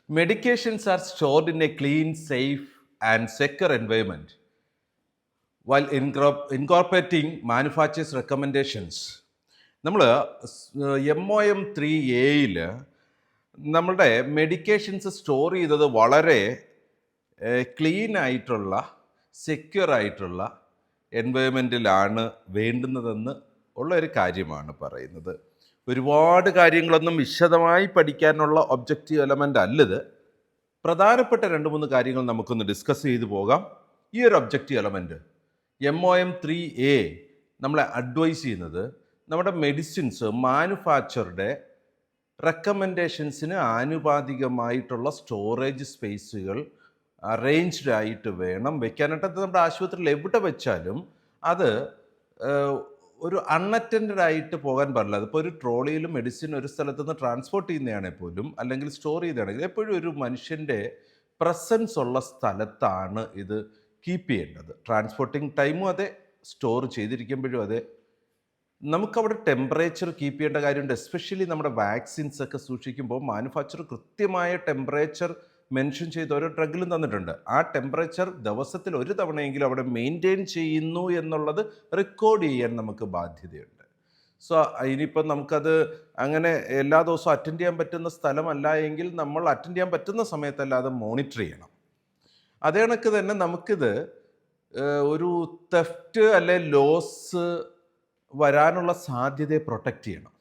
Medications are stored in a clean, safe, and secure environment while incorporating manufacturer's recommendations. നമ്മൾ MOM3A നമ്മളുടെ medications store ചെയ്തത് വളരെ clean ആയിട്ടുള്ള secure ആയിട്ടുള്ള എൻവയോൺമെൻറ്റിലാണ് വേണ്ടുന്നതെന്ന് ഉള്ള ഒരു കാര്യമാണ് പറയുന്നത്. ഒരുപാട് കാര്യങ്ങളൊന്നും വിശദമായി പഠിക്കാനുള്ള ഒബ്ജക്റ്റീവ് എലമെൻ്റ് അല്ലത്. പ്രധാനപ്പെട്ട 2-3 കാര്യങ്ങൾ നമുക്കൊന്ന് ഡിസ്കസ് ചെയ്തു പോകാം. ഈ ഒരു ഒബ്ജക്റ്റീവ് എലമെൻറ്റ് MOM3A നമ്മളെ അഡ്വൈസ് ചെയ്യുന്നത് നമ്മുടെ മെഡിസിൻസ് മാനുഫാക്ചറുടെ റെക്കമെൻഡേഷൻസിന് ആനുപാതികമായിട്ടുള്ള സ്റ്റോറേജ് സ്പേസുകൾ അറേഞ്ച്ഡ് ആയിട്ട് വേണം വെക്കാനായിട്ട്. നമ്മുടെ ആശുപത്രിയിൽ എവിടെ വെച്ചാലും അത് ഒരു അൺഅറ്റൻഡഡ് ആയിട്ട് പോകാൻ പാടില്ല. അതിപ്പോൾ ഒരു ട്രോളിയിലും മെഡിസിൻ ഒരു സ്ഥലത്ത് നിന്ന് ട്രാൻസ്പോർട്ട് ചെയ്യുന്നതാണെങ്കിൽ പോലും അല്ലെങ്കിൽ സ്റ്റോർ ചെയ്തതാണെങ്കിൽ എപ്പോഴും ഒരു മനുഷ്യൻ്റെ പ്രസൻസ് ഉള്ള സ്ഥലത്താണ് ഇത് കീപ്പ് ചെയ്യേണ്ടത്. ട്രാൻസ്പോർട്ടിങ് ടൈമും അതെ, സ്റ്റോർ ചെയ്തിരിക്കുമ്പോഴും അതെ. നമുക്കവിടെ ടെമ്പറേച്ചർ കീപ്പ് ചെയ്യേണ്ട കാര്യമുണ്ട്. എസ്പെഷ്യലി നമ്മുടെ വാക്സിൻസ് ഒക്കെ സൂക്ഷിക്കുമ്പോൾ മാനുഫാക്ചർ കൃത്യമായ ടെമ്പറേച്ചർ മെൻഷൻ ചെയ്ത് ഓരോ ഡ്രഗിലും തന്നിട്ടുണ്ട്. ആ ടെമ്പറേച്ചർ ദിവസത്തിൽ ഒരു തവണയെങ്കിലും അവിടെ മെയിൻറ്റെയിൻ ചെയ്യുന്നു എന്നുള്ളത് റെക്കോർഡ് ചെയ്യാൻ നമുക്ക് ബാധ്യതയുണ്ട്. സോ ഇനിയിപ്പം നമുക്കത് അങ്ങനെ എല്ലാ ദിവസവും അറ്റൻഡ് ചെയ്യാൻ പറ്റുന്ന സ്ഥലമല്ല എങ്കിൽ നമ്മൾ അറ്റൻഡ് ചെയ്യാൻ പറ്റുന്ന സമയത്തല്ലാതെ മോണിറ്റർ ചെയ്യണം. അതേ കണക്ക് തന്നെ നമുക്കിത് ഒരു തെഫ്റ്റ് അല്ലെ ലോസ് വരാനുള്ള സാധ്യതയെ പ്രൊട്ടക്റ്റ് ചെയ്യണം.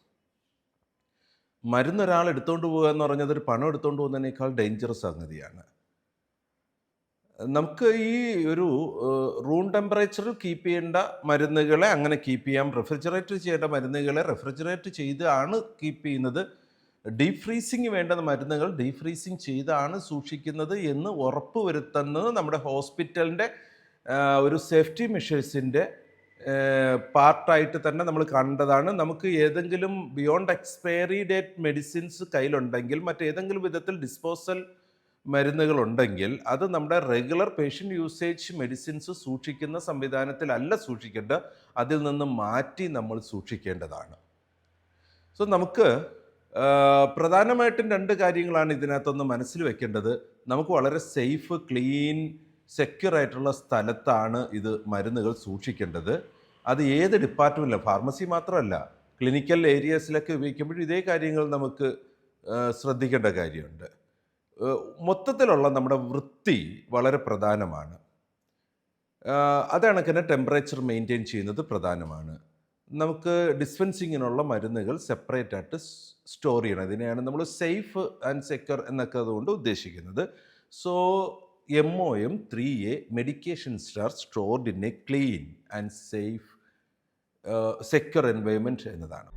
മരുന്നൊരാൾ എടുത്തുകൊണ്ട് പോകുക എന്ന് പറഞ്ഞത് ഒരു പണം എടുത്തുകൊണ്ട് പോകുന്നതിനേക്കാൾ ഡേഞ്ചറസ് സംഗതിയാണ്. നമുക്ക് ഈ ഒരു റൂം ടെമ്പറേച്ചറിൽ കീപ്പ് ചെയ്യേണ്ട മരുന്നുകളെ അങ്ങനെ കീപ്പ് ചെയ്യാം. റെഫ്രിജറേറ്റ് ചെയ്യേണ്ട മരുന്നുകളെ റെഫ്രിജറേറ്റ് ചെയ്താണ് കീപ്പ് ചെയ്യുന്നത്. ഡീപ് ഫ്രീസിങ് വേണ്ട മരുന്നുകൾ ഡീപ് ഫ്രീസിങ് ചെയ്താണ് സൂക്ഷിക്കുന്നത് എന്ന് ഉറപ്പ് വരുത്തുന്നത് നമ്മുടെ ഹോസ്പിറ്റലിൻ്റെ ഒരു സേഫ്റ്റി മെഷേഴ്സിൻ്റെ പാർട്ടായിട്ട് തന്നെ നമ്മൾ കണ്ടതാണ്. നമുക്ക് ഏതെങ്കിലും ബിയോണ്ട് എക്സ്പയറി ഡേറ്റ് മെഡിസിൻസ് കയ്യിലുണ്ടെങ്കിൽ മറ്റേതെങ്കിലും വിധത്തിൽ ഡിസ്പോസൽ മരുന്നുകളുണ്ടെങ്കിൽ അത് നമ്മുടെ റെഗുലർ പേഷ്യൻ്റ് യൂസേജ് മെഡിസിൻസ് സൂക്ഷിക്കുന്ന സംവിധാനത്തിലല്ല സൂക്ഷിക്കേണ്ടത്, അതിൽ നിന്ന് മാറ്റി നമ്മൾ സൂക്ഷിക്കേണ്ടതാണ്. സോ നമുക്ക് പ്രധാനമായിട്ടും 2 കാര്യങ്ങളാണ് ഇതിനകത്തൊന്ന് മനസ്സിൽ വെക്കേണ്ടത്. നമുക്ക് വളരെ സേഫ്, ക്ലീൻ, സെക്യൂർ ആയിട്ടുള്ള സ്ഥലത്താണ് ഇത് മരുന്നുകൾ സൂക്ഷിക്കേണ്ടത്. അത് ഏത് ഡിപ്പാർട്ട്മെൻറ്റിലും, ഫാർമസി മാത്രമല്ല, ക്ലിനിക്കൽ ഏരിയാസിലൊക്കെ ഉപയോഗിക്കുമ്പോഴും ഇതേ കാര്യങ്ങൾ നമുക്ക് ശ്രദ്ധിക്കേണ്ട കാര്യമുണ്ട്. മൊത്തത്തിലുള്ള നമ്മുടെ വൃത്തി വളരെ പ്രധാനമാണ്. അതണക്കിന് ടെമ്പറേച്ചർ മെയിൻറ്റെയിൻ ചെയ്യുന്നത് പ്രധാനമാണ്. നമുക്ക് ഡിസ്പെൻസിങ്ങിനുള്ള മരുന്നുകൾ സെപ്പറേറ്റ് ആയിട്ട് സ്റ്റോർ ചെയ്യണം. ഇതിനെയാണ് നമ്മൾ സേഫ് ആൻഡ് സെക്യൂർ എന്നൊക്കെ അതുകൊണ്ട് ഉദ്ദേശിക്കുന്നത്. So MOM3A medications are stored in a clean and safe, secure environment എന്നതാണ്.